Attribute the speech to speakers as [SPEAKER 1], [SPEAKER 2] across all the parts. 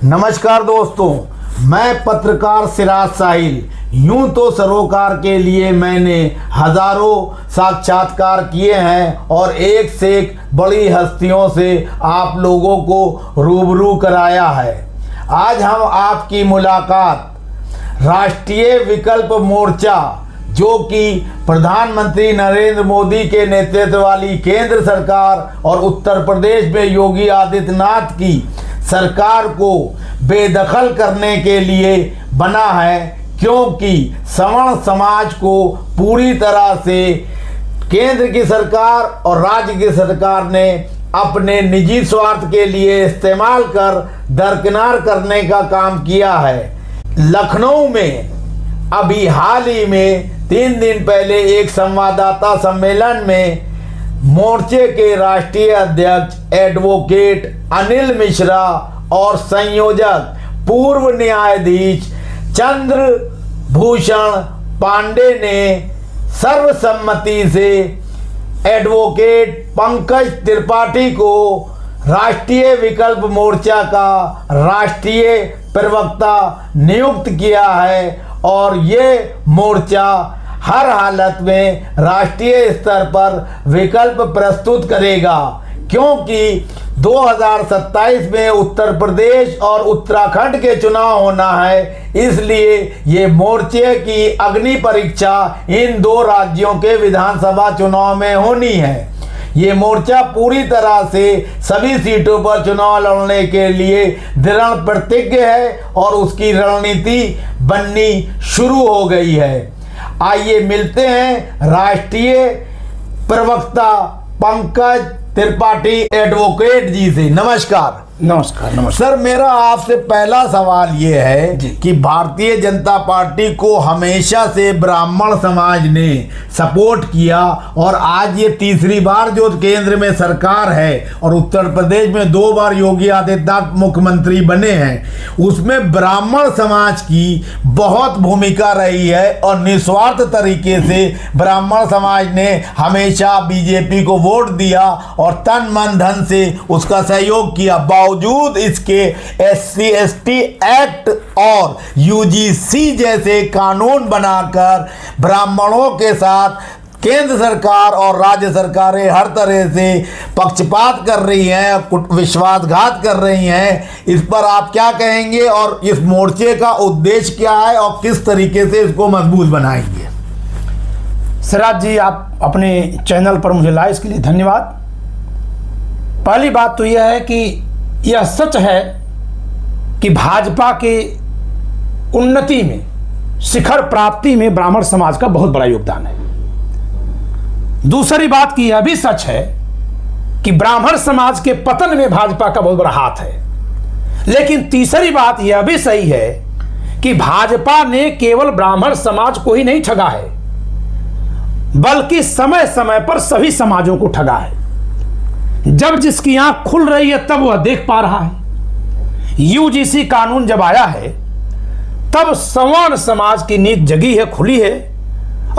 [SPEAKER 1] नमस्कार दोस्तों, मैं पत्रकार सिराज साहिल। यूं तो सरोकार के लिए मैंने हजारों साक्षात्कार किए हैं और एक से एक बड़ी हस्तियों से आप लोगों को रूबरू कराया है। आज हम आपकी मुलाकात राष्ट्रीय विकल्प मोर्चा, जो कि प्रधानमंत्री नरेंद्र मोदी के नेतृत्व वाली केंद्र सरकार और उत्तर प्रदेश में योगी आदित्यनाथ की सरकार को बेदखल करने के लिए बना है, क्योंकि सवर्ण समाज को पूरी तरह से केंद्र की सरकार और राज्य की सरकार ने अपने निजी स्वार्थ के लिए इस्तेमाल कर दरकिनार करने का काम किया है। लखनऊ में अभी हाल ही में 3 दिन पहले एक संवाददाता सम्मेलन में मोर्चे के राष्ट्रीय अध्यक्ष एडवोकेट अनिल मिश्रा और संयोजक पूर्व न्यायाधीश चंद्रभूषण पांडे ने सर्वसम्मति से एडवोकेट पंकज त्रिपाठी को राष्ट्रीय विकल्प मोर्चा का राष्ट्रीय प्रवक्ता नियुक्त किया है और ये मोर्चा हर हालत में राष्ट्रीय स्तर पर विकल्प प्रस्तुत करेगा, क्योंकि 2027 में उत्तर प्रदेश और उत्तराखंड के चुनाव होना है। इसलिए ये मोर्चे की अग्नि परीक्षा इन 2 राज्यों के विधानसभा चुनाव में होनी है। ये मोर्चा पूरी तरह से सभी सीटों पर चुनाव लड़ने के लिए दृढ़ प्रतिज्ञ है और उसकी रणनीति बननी शुरू हो गई है। आइए मिलते हैं राष्ट्रीय प्रवक्ता पंकज त्रिपाठी एडवोकेट जी से। नमस्कार।
[SPEAKER 2] नमस्कार। नमस्कार
[SPEAKER 1] सर, मेरा आपसे पहला सवाल ये है कि भारतीय जनता पार्टी को हमेशा से ब्राह्मण समाज ने सपोर्ट किया और आज ये तीसरी बार जो केंद्र में सरकार है और उत्तर प्रदेश में 2 बार योगी आदित्यनाथ मुख्यमंत्री बने हैं, उसमें ब्राह्मण समाज की बहुत भूमिका रही है और निस्वार्थ तरीके से ब्राह्मण समाज ने हमेशा बीजेपी को वोट दिया और तन मन धन से उसका सहयोग किया। बावजूद इसके SC/ST एक्ट और UGC जैसे कानून बनाकर ब्राह्मणों के साथ केंद्र सरकार और राज्य सरकारें हर तरह से पक्षपात कर रही हैं, विश्वासघात कर रही हैं। इस पर आप क्या कहेंगे और इस मोर्चे का उद्देश्य क्या है और किस तरीके से इसको मजबूत बनाएंगे?
[SPEAKER 2] सिराज जी, आप अपने चैनल पर मुझे लाए इसके लिए धन्यवाद। पहली बात तो यह है कि यह सच है कि भाजपा के उन्नति में, शिखर प्राप्ति में ब्राह्मण समाज का बहुत बड़ा योगदान है। दूसरी बात की यह भी सच है कि ब्राह्मण समाज के पतन में भाजपा का बहुत बड़ा हाथ है। लेकिन तीसरी बात यह भी सही है कि भाजपा ने केवल ब्राह्मण समाज को ही नहीं ठगा है, बल्कि समय समय पर सभी समाजों को ठगा है। जब जिसकी आंख खुल रही है तब वह देख पा रहा है। UGC कानून जब आया है तब सवर्ण समाज की नींद जगी है, खुली है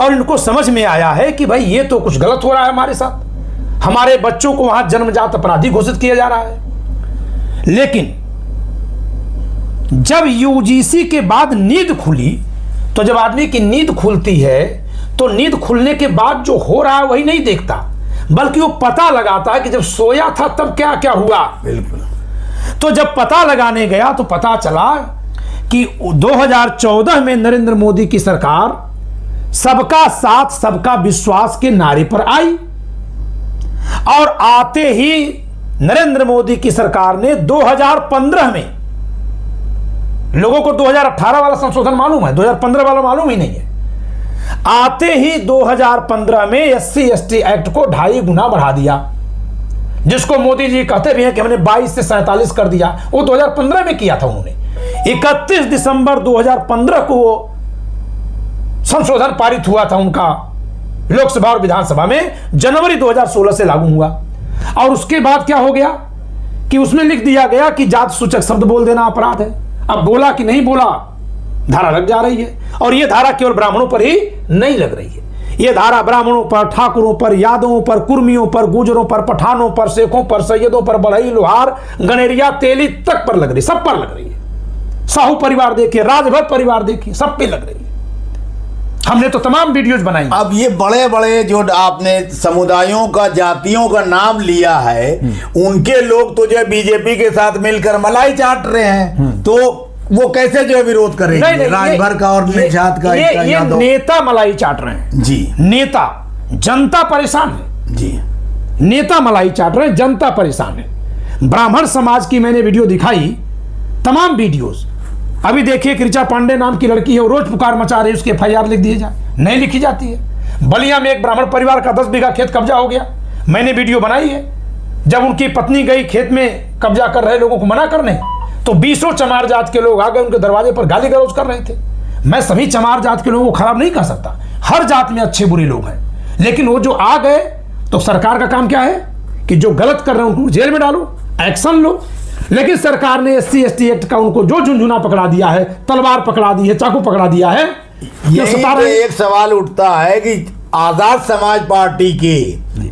[SPEAKER 2] और इनको समझ में आया है कि भाई ये तो कुछ गलत हो रहा है हमारे साथ। हमारे बच्चों को वहां जन्मजात अपराधी घोषित किया जा रहा है। लेकिन जब UGC के बाद नींद खुली, तो जब आदमी की नींद खुलती है तो नींद खुलने के बाद जो हो रहा है वही नहीं देखता, बल्कि वो पता लगाता है कि जब सोया था तब क्या क्या हुआ।
[SPEAKER 1] बिल्कुल।
[SPEAKER 2] तो जब पता लगाने गया तो पता चला कि 2014 में नरेंद्र मोदी की सरकार सबका साथ सबका विश्वास के नारे पर आई और आते ही नरेंद्र मोदी की सरकार ने 2015 में, लोगों को 2018 वाला संशोधन मालूम है, 2015 वाला मालूम ही नहीं है, आते ही 2015 में SC/ST एक्ट को 2.5 गुना बढ़ा दिया, जिसको मोदी जी कहते भी हैं कि हमने 22 से 47 कर दिया। वो 2015 में किया था उन्होंने। 31 दिसंबर 2015 को वो संशोधन पारित हुआ था उनका लोकसभा और विधानसभा में। जनवरी 2016 से लागू हुआ और उसके बाद क्या हो गया कि उसमें लिख दिया गया कि जात सूचक शब्द बोल देना अपराध है। अब बोला कि नहीं बोला, धारा लग जा रही है और यह धारा केवल ब्राह्मणों पर ही नहीं लग रही है, ये धारा ब्राह्मणों पर, ठाकुरों पर, यादवों पर, कुर्मियों पर, गुजरों पर, पठानों पर, शेखों पर, सैयदों पर, बढ़ई, लोहार, गनेरिया, तेली तक पर लग रही, सब पर लग रही है। साहू परिवार देखिए, राजभर परिवार देखिए, सब पे लग रही है। हमने तो तमाम वीडियोज बनाई।
[SPEAKER 1] अब ये बड़े बड़े जो आपने समुदायों का, जातियों का नाम लिया है, उनके लोग तो जो बीजेपी के साथ मिलकर मलाई चाट रहे हैं, तो वो कैसे जो विरोध करेंगे? राजभर का और निषाद का,
[SPEAKER 2] ये नेता मलाई चाट रहे हैं
[SPEAKER 1] जी।
[SPEAKER 2] नेता, जनता परेशान है
[SPEAKER 1] जी।
[SPEAKER 2] नेता मलाई चाट रहे हैं, जनता परेशान है। ब्राह्मण समाज की मैंने वीडियो दिखाई, तमाम वीडियोस। अभी देखिए, ऋचा पांडे नाम की लड़की है, वो रोज पुकार मचा रही है, उसके FIR लिख दिए जाए, नहीं लिखी जाती है। बलिया में एक ब्राह्मण परिवार का 10 बीघा खेत कब्जा हो गया, मैंने वीडियो बनाई है। जब उनकी पत्नी गई खेत में कब्जा कर रहे लोगों को मना करने, तो 20 चमार जात के लोग आ गए, उनके दरवाजे पर गाली गलौज कर रहे थे। मैं सभी चमार जात के लोगों को खराब नहीं कर सकता, हर जात में अच्छे बुरे लोग हैं, लेकिन वो जो आ गए, तो सरकार का काम क्या है कि जो गलत कर रहे हैं उनको जेल में डालो, एक्शन लो। लेकिन सरकार ने SC ST एक्ट का उनको जो झुंझुना पकड़ा दिया है, तलवार पकड़ा दी है, चाकू पकड़ा दिया है।
[SPEAKER 1] एक सवाल उठता है कि आजाद समाज पार्टी के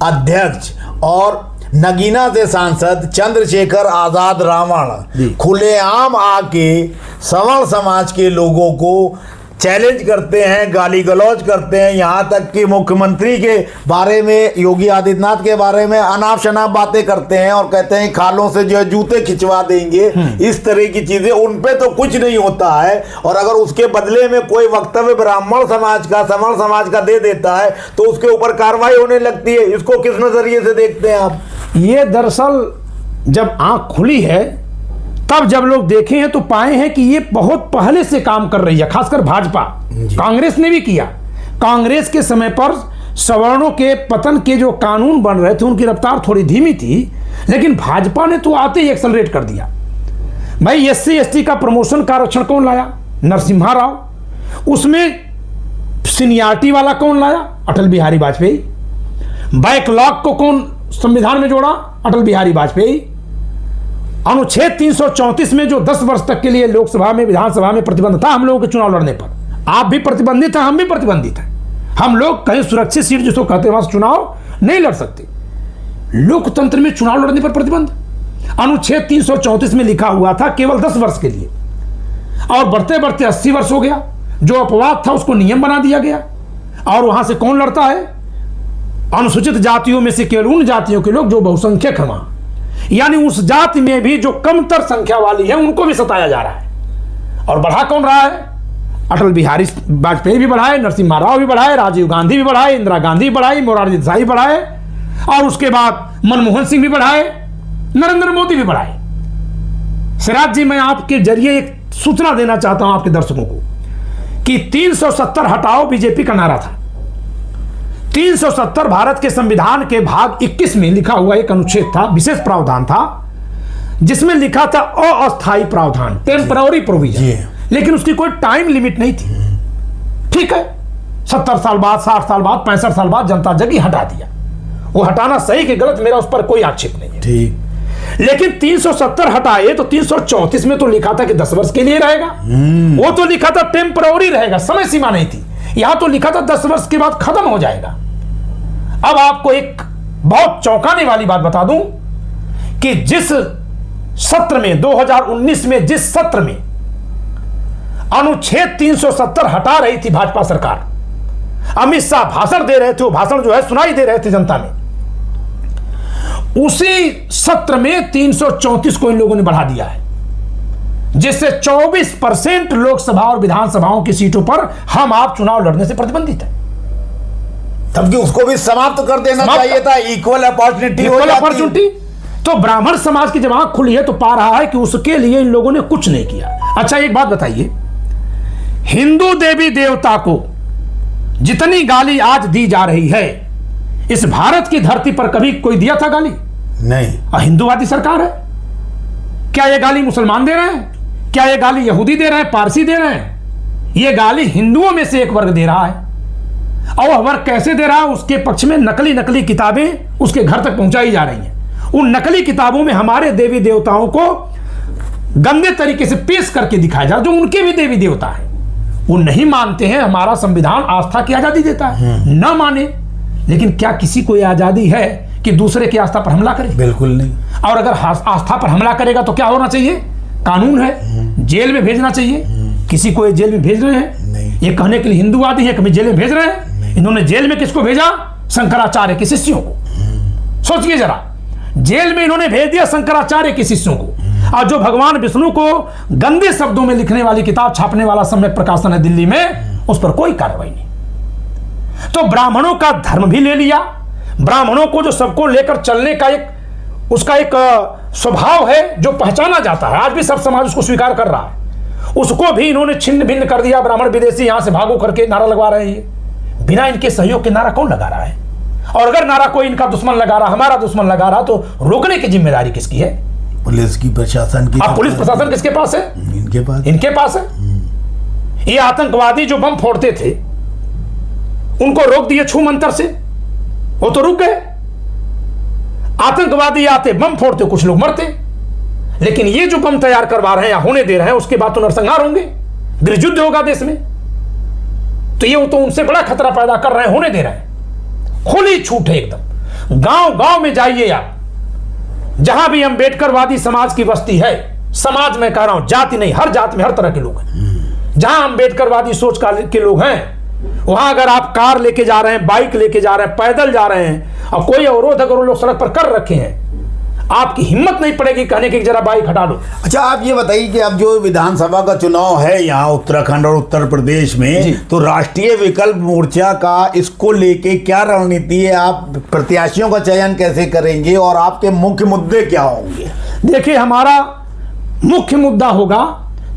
[SPEAKER 1] अध्यक्ष और नगीना से सांसद चंद्रशेखर आजाद रावण खुलेआम आके सवर्ण समाज के लोगों को चैलेंज करते हैं, गाली गलौज करते हैं, यहाँ तक कि मुख्यमंत्री के बारे में, योगी आदित्यनाथ के बारे में अनाप शनाप बातें करते हैं और कहते हैं खालों से जो है जूते खिंचवा देंगे। इस तरह की चीजें, उन पे तो कुछ नहीं होता है, और अगर उसके बदले में कोई वक्तव्य ब्राह्मण समाज का, सवर्ण समाज का दे देता है, तो उसके ऊपर कार्रवाई होने लगती है। इसको किस नजरिए से देखते हैं आप?
[SPEAKER 2] ये दरअसल जब आंख खुली है, तब जब लोग देखे हैं तो पाए हैं कि ये बहुत पहले से काम कर रही है, खासकर भाजपा। कांग्रेस ने भी किया। कांग्रेस के समय पर सवर्णों के पतन के जो कानून बन रहे थे, उनकी रफ्तार थोड़ी धीमी थी, लेकिन भाजपा ने तो आते ही एक्सेलरेट कर दिया। भाई SC ST का प्रमोशन का आरक्षण कौन लाया? नरसिम्हा राव। उसमें सीनियरिटी वाला कौन लाया? अटल बिहारी वाजपेयी। बैकलॉग को कौन संविधान में जोड़ा? अटल बिहारी वाजपेयी। अनुच्छेद 334 में जो 10 वर्ष तक के लिए लोकसभा में, विधानसभा में प्रतिबंध था हम लोगों के चुनाव लड़ने पर, आप भी प्रतिबंधित हैं, हम भी प्रतिबंधित हैं। हम लोग कहीं सुरक्षित सीट जिसको कहते हैं वहां चुनाव नहीं लड़ सकते। लोकतंत्र में चुनाव लड़ने पर प्रतिबंध अनुच्छेद 334 में लिखा हुआ था केवल 10 वर्ष के लिए, और बढ़ते बढ़ते 80 वर्ष हो गया। जो अपवाद था उसको नियम बना दिया गया, और वहां से कौन लड़ता है? अनुसूचित जातियों में से केवल उन जातियों के लोग जो बहुसंख्यक हैं, वहां यानी उस जाति में भी जो कमतर संख्या वाली है उनको भी सताया जा रहा है। और बढ़ा कौन रहा है? अटल बिहारी वाजपेयी भी बढ़ाए, नरसिम्हा राव भी बढ़ाए, राजीव गांधी भी बढ़ाए, इंदिरा गांधी भी बढ़ाई, मोरारजी देसाई बढ़ाए, और उसके बाद मनमोहन सिंह भी बढ़ाए, नरेंद्र मोदी भी बढ़ाए। सिराज जी, मैं आपके जरिए एक सूचना देना चाहता हूं आपके दर्शकों को कि 370 हटाओ बीजेपी का नारा था। 370 भारत के संविधान के भाग 21 में लिखा हुआ एक अनुच्छेद था, विशेष प्रावधान था, जिसमें लिखा था अस्थायी प्रावधान, टेम्पररी प्रोविजन, लेकिन उसकी कोई टाइम लिमिट नहीं थी। ठीक है, 70 साल बाद, 60 साल बाद, 65 साल बाद जनता जगी, हटा दिया। वो हटाना सही कि गलत, मेरा उस पर कोई आक्षेप नहीं है।
[SPEAKER 1] ठीक।
[SPEAKER 2] लेकिन 370 हटाए तो 334 में तो लिखा था कि 10 वर्ष के लिए रहेगा। वो तो लिखा था टेम्पररी रहेगा, समय सीमा नहीं थी। यहां तो लिखा था 10 वर्ष के बाद खत्म हो जाएगा। अब आपको एक बहुत चौंकाने वाली बात बता दूं कि जिस सत्र में 2019 में, जिस सत्र में अनुच्छेद 370 हटा रही थी भाजपा सरकार, अमित शाह भाषण दे रहे थे, वो भाषण जो है सुनाई दे रहे थे जनता में, उसी सत्र में 334 को इन लोगों ने बढ़ा दिया है, जिससे 24% लोकसभा और विधानसभाओं की सीटों पर हम आप चुनाव लड़ने से प्रतिबंधित है।
[SPEAKER 1] तब कि उसको भी समाप्त कर देना चाहिए था, इक्वल अपॉर्चुनिटी हो जाती।
[SPEAKER 2] तो ब्राह्मण समाज की जब आंख खुली है तो पा रहा है कि उसके लिए इन लोगों ने कुछ नहीं किया। अच्छा, एक बात बताइए, हिंदू देवी देवता को जितनी गाली आज दी जा रही है, इस भारत की धरती पर कभी कोई दिया था गाली?
[SPEAKER 1] नहीं।
[SPEAKER 2] हिंदूवादी सरकार है। क्या ये गाली मुसलमान दे रहे हैं? क्या ये गाली यहूदी दे रहे हैं, पारसी दे रहे हैं? ये गाली हिंदुओं में से एक वर्ग दे रहा है, और वह वर्ग कैसे दे रहा है? उसके पक्ष में नकली नकली किताबें उसके घर तक पहुंचाई जा रही हैं। उन नकली किताबों में हमारे देवी देवताओं को गंदे तरीके से पेश करके दिखाया जा रहा है, जो उनके भी देवी देवता है। वो नहीं मानते हैं हमारा संविधान आस्था की आजादी देता है, न माने, लेकिन क्या किसी को यह आजादी है कि दूसरे की आस्था पर हमला करे?
[SPEAKER 1] बिल्कुल नहीं।
[SPEAKER 2] और अगर आस्था पर हमला करेगा तो क्या होना चाहिए? कानून है, जेल में भेजना चाहिए। किसी को ये जेल में भेज रहे हैं?
[SPEAKER 1] नहीं।
[SPEAKER 2] ये कहने के लिए हिंदूवादी है कि जेल में भेज रहे हैं। इन्होंने जेल में किसको भेजा? शंकराचार्य के शिष्यों को। सोचिए जरा, जेल में इन्होंने भेज दिया शंकराचार्य के शिष्यों को। और जो भगवान विष्णु को गंदे शब्दों में लिखने वाली किताब छापने वाला सम्यक प्रकाशन है दिल्ली में, उस पर कोई कार्रवाई नहीं। तो ब्राह्मणों का धर्म भी ले लिया। ब्राह्मणों को जो सबको लेकर चलने का उसका एक स्वभाव है जो पहचाना जाता है, आज भी सब समाज उसको स्वीकार कर रहा है, उसको भी इन्होंने छिन्न भिन्न कर दिया। ब्राह्मण विदेशी यहां से भागो करके नारा लगवा रहे हैं। ये बिना इनके सहयोग के नारा कौन लगा रहा है? और अगर नारा कोई इनका दुश्मन लगा रहा, हमारा दुश्मन लगा रहा, तो रोकने की जिम्मेदारी किसकी है?
[SPEAKER 1] पुलिस की, प्रशासन की।
[SPEAKER 2] अब पुलिस प्रशासन किसके पास है? इनके पास है। ये आतंकवादी जो बम फोड़ते थे उनको रोक दिए छू मंतर से, वो तो रुक गए। आतंकवादी आते बम फोड़ते, कुछ लोग मरते, लेकिन ये जो बम तैयार करवा रहे हैं या होने दे रहे हैं, उसके बाद तो नरसंहार होंगे, गृहयुद्ध होगा देश में। तो ये तो उनसे बड़ा खतरा पैदा कर रहे हैं, होने दे रहे हैं। खुली छूट है एकदम। गांव गांव में जाइए आप, जहां भी अंबेडकरवादी समाज की बस्ती है, समाज में कह रहा हूं, जाति नहीं, हर जाति में हर तरह के लोग हैं। जहां अंबेडकरवादी सोच के लोग हैं, वहां अगर आप कार लेके जा रहे हैं, बाइक लेके जा रहे हैं, पैदल जा रहे हैं, और कोई अवरोध अगर वो लोग सड़क पर कर रखे हैं, आपकी हिम्मत नहीं पड़ेगी कहने की जरा बाइक हटा लो।
[SPEAKER 1] अच्छा, आप ये बताइए कि अब जो विधानसभा का चुनाव है यहाँ उत्तराखंड और उत्तर प्रदेश में, तो राष्ट्रीय विकल्प मोर्चा का इसको लेके क्या रणनीति है? आप प्रत्याशियों का चयन कैसे करेंगे और आपके मुख्य मुद्दे क्या होंगे?
[SPEAKER 2] देखिए, हमारा मुख्य मुद्दा होगा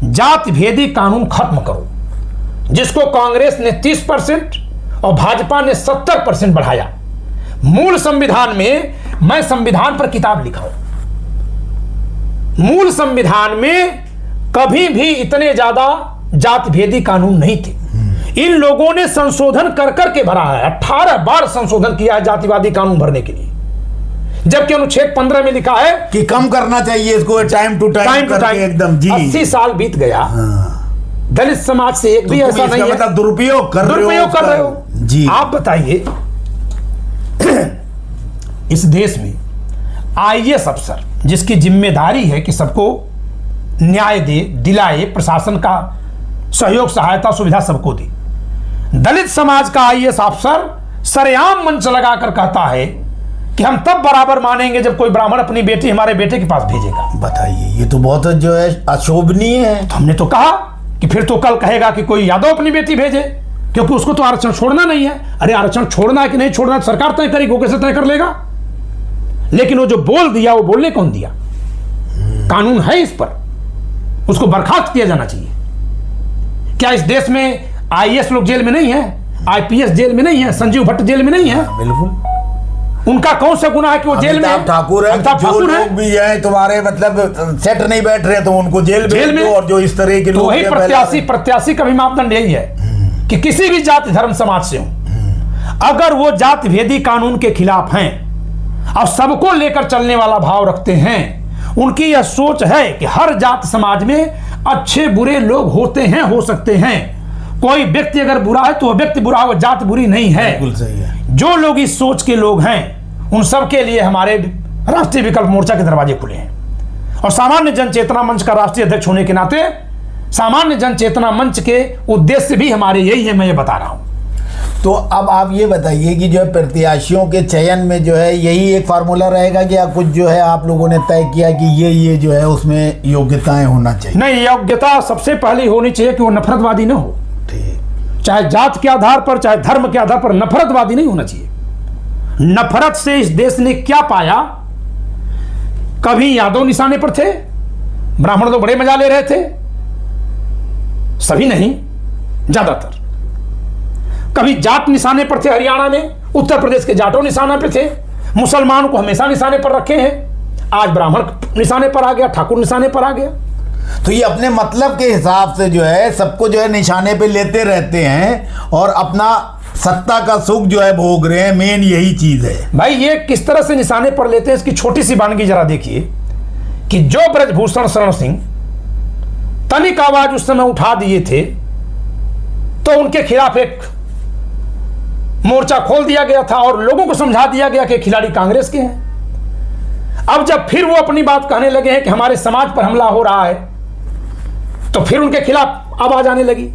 [SPEAKER 2] जाति भेदी कानून खत्म करो, जिसको कांग्रेस ने 30% और भाजपा ने 70% बढ़ाया। मूल संविधान में, मैं संविधान पर किताब लिखा हूं, मूल संविधान में कभी भी इतने ज्यादा जाति भेदी कानून नहीं थे। इन लोगों ने संशोधन कर करके भरा है। 18 बार संशोधन किया है जातिवादी कानून भरने के लिए, जबकि अनुच्छेद 15 में लिखा है
[SPEAKER 1] कि कम करना चाहिए इसको, टाइम टू टाइम एकदम। जी,
[SPEAKER 2] 80 साल बीत गया, दलित समाज से एक भी ऐसा नहीं है।
[SPEAKER 1] मतलब दुरुपयोग कर
[SPEAKER 2] रहे हो
[SPEAKER 1] जी।
[SPEAKER 2] आप बताइए, इस देश में आईएएस अफसर जिसकी जिम्मेदारी है कि सबको न्याय दे, दिलाए, प्रशासन का सहयोग, सहायता, सुविधा सबको दे, दलित समाज का आईएएस अफसर सरेआम मंच लगाकर कहता है कि हम तब बराबर मानेंगे जब कोई ब्राह्मण अपनी बेटी हमारे बेटे के पास भेजेगा।
[SPEAKER 1] बताइए, ये तो बहुत जो है अशोभनीय है।
[SPEAKER 2] तो हमने तो कहा कि फिर तो कल कहेगा कि कोई यादव अपनी बेटी भेजे, क्योंकि उसको तो आरक्षण छोड़ना नहीं है। अरे आरक्षण छोड़ना है कि नहीं छोड़ना सरकार तय करेगी, वो कैसे तय कर लेगा? लेकिन वो जो बोल दिया, वो बोलने कौन दिया? कानून है इस पर, उसको बर्खास्त किया जाना चाहिए। क्या इस देश में आईएएस लोग जेल में नहीं है, आईपीएस जेल में नहीं है, संजीव भट्ट जेल में नहीं है?
[SPEAKER 1] बिल्कुल।
[SPEAKER 2] उनका कौन सा गुनाह है कि वो जेल में?
[SPEAKER 1] ठाकुर है, जो लोग भी है तुम्हारे मतलब सेट नहीं बैठ रहे तो उनको जेल में, और जो इस तरह के लोग,
[SPEAKER 2] वही प्रत्याशी का भी मापदंड यही है कि किसी भी जाति धर्म समाज से हो, अगर वो जाति भेदी कानून के खिलाफ हैं और सबको लेकर चलने वाला भाव रखते हैं, उनकी यह सोच है कि हर जाति समाज में अच्छे बुरे लोग होते हैं, हो सकते हैं, कोई व्यक्ति अगर बुरा है तो वह व्यक्ति बुरा है, जाति बुरी नहीं है।
[SPEAKER 1] बिल्कुल सही है।
[SPEAKER 2] जो लोग इस सोच के लोग हैं, उन सब के लिए हमारे राष्ट्रीय विकल्प मोर्चा के दरवाजे खुले हैं। और सामान्य जन चेतना मंच का राष्ट्रीय अध्यक्ष होने के नाते सामान्य जन चेतना मंच के उद्देश्य भी हमारे यही है, मैं ये बता रहा हूं।
[SPEAKER 1] तो अब आप ये बताइए कि जो है प्रत्याशियों के चयन में जो है यही एक फार्मूला रहेगा कि या कुछ जो है आप लोगों ने तय किया कि ये जो है उसमें योग्यताएं होना चाहिए?
[SPEAKER 2] नहीं, योग्यता सबसे पहले होनी चाहिए कि वो नफरतवादी ना हो। चाहे जात के आधार पर, चाहे धर्म के आधार पर, नफरतवादी नहीं होना चाहिए। नफरत से इस देश ने क्या पाया? कभी यादव निशाने पर थे, ब्राह्मण तो बड़े मजा ले रहे थे, सभी नहीं, ज्यादातर। कभी जाट निशाने पर थे, हरियाणा में उत्तर प्रदेश के जाटों निशाने पर थे, मुसलमान को हमेशा निशाने पर रखे हैं, आज ब्राह्मण निशाने पर आ गया, ठाकुर निशाने पर आ गया।
[SPEAKER 1] तो ये अपने मतलब के हिसाब से जो है सबको जो है निशाने पे लेते रहते हैं और अपना सत्ता का सुख जो है भोग रहे हैं। मेन यही चीज है
[SPEAKER 2] भाई। ये किस तरह से निशाने पर लेते हैं, इसकी छोटी सी वानगी जरा देखिए कि जो ब्रजभूषण शरण सिंह तनिक आवाज उस समय उठा दिए थे तो उनके खिलाफ एक मोर्चा खोल दिया गया था और लोगों को समझा दिया गया कि खिलाड़ी कांग्रेस के हैं। अब जब फिर वो अपनी बात कहने लगे हैं कि हमारे समाज पर हमला हो रहा है, तो फिर उनके खिलाफ आवाज आने लगी।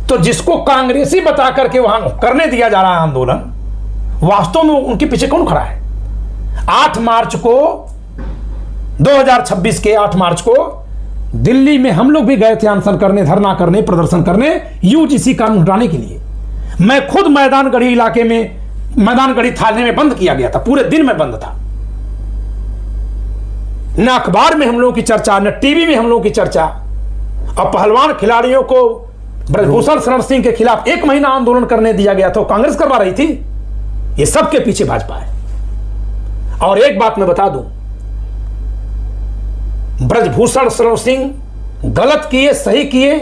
[SPEAKER 2] तो जिसको कांग्रेसी बता करके वहां करने दिया जा रहा है आंदोलन, वास्तव में उनके पीछे कौन खड़ा है? 8 मार्च को 2026 के 8 मार्च को दिल्ली में हम लोग भी गए थे अनशन करने, धरना करने, प्रदर्शन करने, यूजीसी कानून हटाने के लिए। मैं खुद मैदानगढ़ी इलाके में, मैदानगढ़ी थाने में बंद किया गया था, पूरे दिन में बंद था। न अखबार में हम लोगों की चर्चा, न टीवी में हम लोगों की चर्चा। और पहलवान खिलाड़ियों को ब्रजभूषण शरण सिंह के खिलाफ 1 महीना आंदोलन करने दिया गया था, कांग्रेस करवा रही थी। ये सबके पीछे भाजपा है। और एक बात मैं बता दूं, ब्रजभूषण शरण सिंह गलत किए सही किए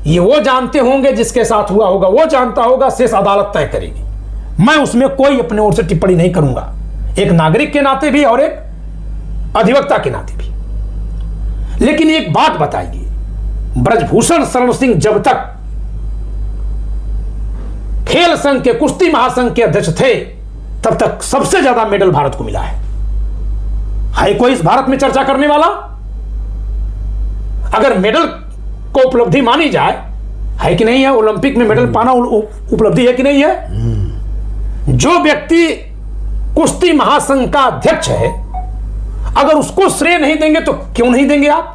[SPEAKER 2] ये वो जानते होंगे, जिसके साथ हुआ होगा वो जानता होगा, शेष अदालत तय करेगी। मैं उसमें कोई अपने ओर से टिप्पणी नहीं करूंगा, एक नागरिक के नाते भी और एक अधिवक्ता के नाते भी। लेकिन एक बात बताइए, ब्रजभूषण शरण सिंह जब तक खेल संघ के, कुश्ती महासंघ के अध्यक्ष थे, तब तक सबसे ज्यादा मेडल भारत को मिला है कोई इस भारत में चर्चा करने वाला? अगर मेडल को उपलब्धि मानी जाए, है कि नहीं है? ओलंपिक में मेडल पाना उपलब्धि है कि नहीं है? जो व्यक्ति कुश्ती महासंघ का अध्यक्ष है, अगर उसको श्रेय नहीं देंगे तो क्यों नहीं देंगे आप?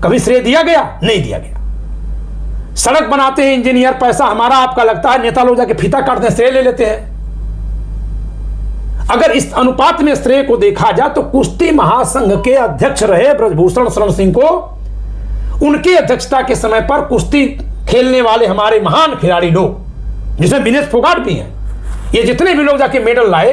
[SPEAKER 2] कभी श्रेय दिया गया? नहीं दिया गया। सड़क बनाते हैं इंजीनियर, पैसा हमारा आपका लगता है, नेता लोग जाके फीता काटते हैं, श्रेय ले लेते हैं। अगर इस अनुपात में श्रेय को देखा जाए तो कुश्ती महासंघ के अध्यक्ष रहे ब्रजभूषण शरण सिंह को, उनकी अध्यक्षता के समय पर कुश्ती खेलने वाले हमारे महान खिलाड़ी लोग, जिसमें विनेश फोगाट भी हैं, ये जितने भी लोग जाके मेडल लाए,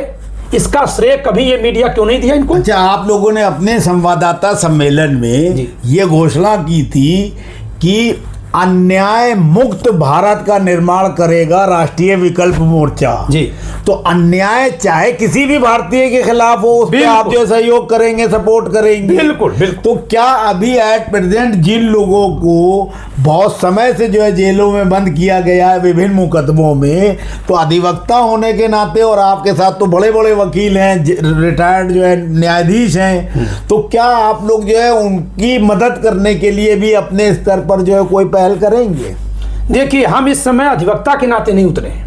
[SPEAKER 2] इसका श्रेय कभी ये मीडिया क्यों नहीं दिया इनको?
[SPEAKER 1] अच्छा, आप लोगों ने अपने संवाददाता सम्मेलन में ये घोषणा की थी कि अन्याय मुक्त भारत का निर्माण करेगा राष्ट्रीय विकल्प मोर्चा
[SPEAKER 2] जी।
[SPEAKER 1] तो अन्याय चाहे किसी भी भारतीय के खिलाफ हो, उस पर आप जो सहयोग करेंगे, सपोर्ट करेंगे।
[SPEAKER 2] बिल्कुल बिल्कुल।
[SPEAKER 1] तो क्या अभी एट प्रेजेंट जिन लोगों को बहुत समय से जो है जेलों में बंद किया गया है विभिन्न मुकदमों में, तो अधिवक्ता होने के नाते, और आपके साथ तो बड़े बड़े वकील हैं, रिटायर्ड जो है न्यायाधीश हैं, तो क्या आप लोग जो है उनकी मदद करने के लिए भी अपने स्तर पर जो है कोई पहल करेंगे?
[SPEAKER 2] देखिए, हम इस समय अधिवक्ता के नाते नहीं उतरे हैं,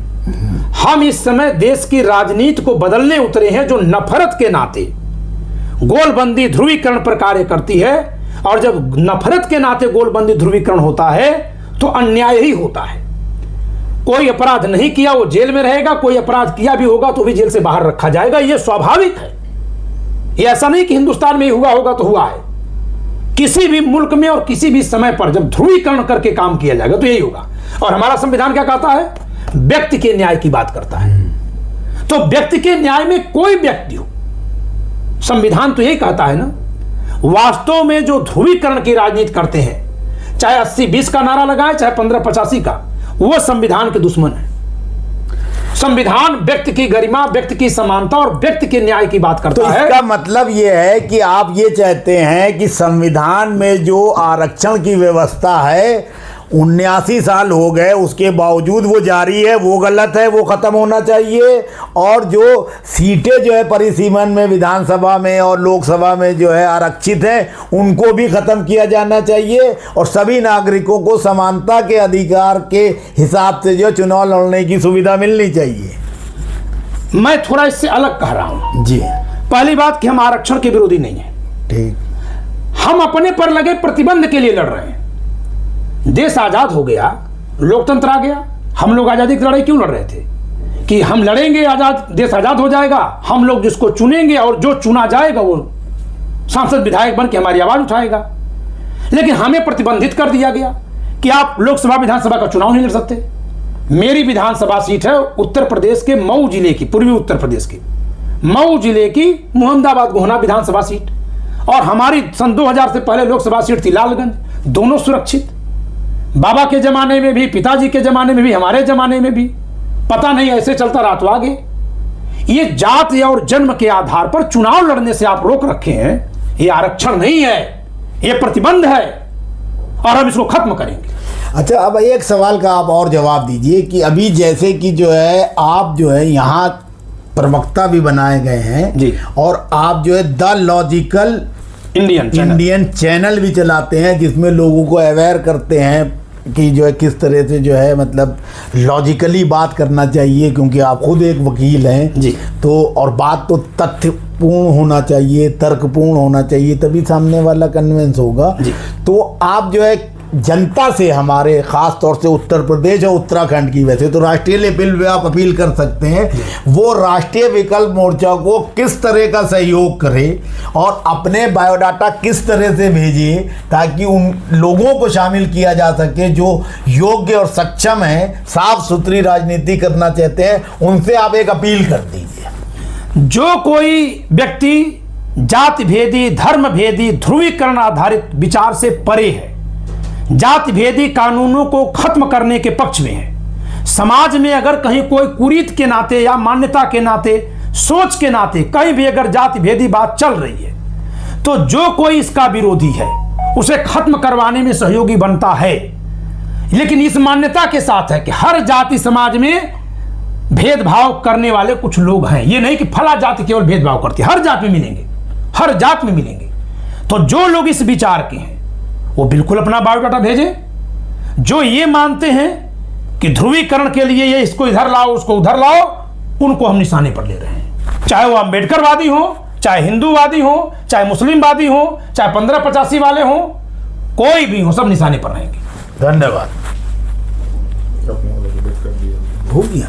[SPEAKER 2] हम इस समय देश की राजनीति को बदलने उतरे हैं, जो नफरत के नाते गोलबंदी ध्रुवीकरण पर कार्य करती है। और जब नफरत के नाते गोलबंदी ध्रुवीकरण होता है तो अन्याय ही होता है। कोई अपराध नहीं किया वो जेल में रहेगा, कोई अपराध किया भी होगा तो भी जेल से बाहर रखा जाएगा। ये स्वाभाविक है, ये ऐसा नहीं कि हिंदुस्तान में ही हुआ होगा तो हुआ है। किसी भी मुल्क में और किसी भी समय पर जब ध्रुवीकरण करके काम किया जाएगा तो यही होगा। और हमारा संविधान क्या कहता है? व्यक्ति के न्याय की बात करता है। तो व्यक्ति के न्याय में कोई व्यक्ति हो, संविधान तो यही कहता है ना। वास्तव में जो ध्रुवीकरण की राजनीति करते हैं, चाहे 80-20 का नारा लगाए, चाहे 15-85 का, वो संविधान के दुश्मन है। संविधान व्यक्ति की गरिमा, व्यक्ति की समानता और व्यक्ति के न्याय की बात करता है।
[SPEAKER 1] तो इसका मतलब ये है कि आप ये चाहते हैं कि संविधान में जो आरक्षण की व्यवस्था है 79 साल हो गए, उसके बावजूद वो जारी है, वो गलत है, वो खत्म होना चाहिए। और जो सीटें जो है परिसीमन में विधानसभा में और लोकसभा में जो है आरक्षित हैं, उनको भी खत्म किया जाना चाहिए। और सभी नागरिकों को समानता के अधिकार के हिसाब से जो चुनाव लड़ने की सुविधा मिलनी चाहिए।
[SPEAKER 2] मैं थोड़ा इससे अलग कह रहा हूं
[SPEAKER 1] जी।
[SPEAKER 2] पहली बात कि हम आरक्षण के विरोधी नहीं है,
[SPEAKER 1] ठीक।
[SPEAKER 2] हम अपने पर लगे प्रतिबंध के लिए लड़ रहे हैं। देश आजाद हो गया, लोकतंत्र आ गया, हम लोग आजादी की लड़ाई क्यों लड़ रहे थे? कि हम लड़ेंगे, आजाद देश आजाद हो जाएगा, हम लोग जिसको चुनेंगे और जो चुना जाएगा वो सांसद विधायक बन के हमारी आवाज उठाएगा। लेकिन हमें प्रतिबंधित कर दिया गया कि आप लोकसभा विधानसभा का चुनाव नहीं लड़ सकते। मेरी विधानसभा सीट है उत्तर प्रदेश के मऊ जिले की, पूर्वी उत्तर प्रदेश की मऊ जिले की मोहम्मदाबाद गोहना विधानसभा सीट, और हमारी सन 2000 से पहले लोकसभा सीट थी लालगंज। दोनों सुरक्षित, बाबा के जमाने में भी, पिताजी के जमाने में भी, हमारे जमाने में भी, पता नहीं ऐसे चलता रहा तो आगे। ये जाति और जन्म के आधार पर चुनाव लड़ने से आप रोक रखे हैं, ये आरक्षण नहीं है, ये प्रतिबंध है और हम इसको खत्म करेंगे।
[SPEAKER 1] अच्छा, अब एक सवाल का आप और जवाब दीजिए कि अभी जैसे कि जो है आप जो है यहाँ प्रवक्ता भी बनाए गए हैं
[SPEAKER 2] जी,
[SPEAKER 1] और आप जो है द लॉजिकल
[SPEAKER 2] इंडियन
[SPEAKER 1] चैनल भी चलाते हैं, जिसमें लोगों को अवेयर करते हैं कि जो है किस तरह से जो है मतलब लॉजिकली बात करना चाहिए, क्योंकि आप खुद एक वकील हैं
[SPEAKER 2] जी।
[SPEAKER 1] तो और बात तो तथ्यपूर्ण होना चाहिए, तर्कपूर्ण होना चाहिए, तभी सामने वाला कन्विंस होगा
[SPEAKER 2] जी।
[SPEAKER 1] तो आप जो है जनता से, हमारे ख़ास तौर से उत्तर प्रदेश और उत्तराखंड की, वैसे तो राष्ट्रीय लेवल पे आप अपील कर सकते हैं, वो राष्ट्रीय विकल्प मोर्चा को किस तरह का सहयोग करे और अपने बायोडाटा किस तरह से भेजे ताकि उन लोगों को शामिल किया जा सके जो योग्य और सक्षम हैं, साफ सुथरी राजनीति करना चाहते हैं, उनसे आप एक अपील कर दीजिए।
[SPEAKER 2] जो कोई व्यक्ति जाति भेदी, धर्म भेदी, ध्रुवीकरण आधारित विचार से परे है, जाति भेदी कानूनों को खत्म करने के पक्ष में है, समाज में अगर कहीं कोई कुरीत के नाते या मान्यता के नाते, सोच के नाते कहीं भी अगर जाति भेदी बात चल रही है, तो जो कोई इसका विरोधी है उसे खत्म करवाने में सहयोगी बनता है। लेकिन इस मान्यता के साथ है कि हर जाति समाज में भेदभाव करने वाले कुछ लोग हैं। ये नहीं कि फला जाति केवल भेदभाव करती है, हर जात में मिलेंगे, हर जात में मिलेंगे। तो जो लोग इस विचार के हैं वो बिल्कुल अपना बायोडाटा भेजें। जो ये मानते हैं कि ध्रुवीकरण के लिए ये इसको इधर लाओ उसको उधर लाओ, उनको हम निशाने पर ले रहे हैं। चाहे वो अम्बेडकरवादी हो, चाहे हिंदूवादी हो, चाहे मुस्लिमवादी हो, चाहे 1585 वाले हो, कोई भी हो, सब निशाने पर रहेंगे।
[SPEAKER 1] धन्यवाद। हो गया।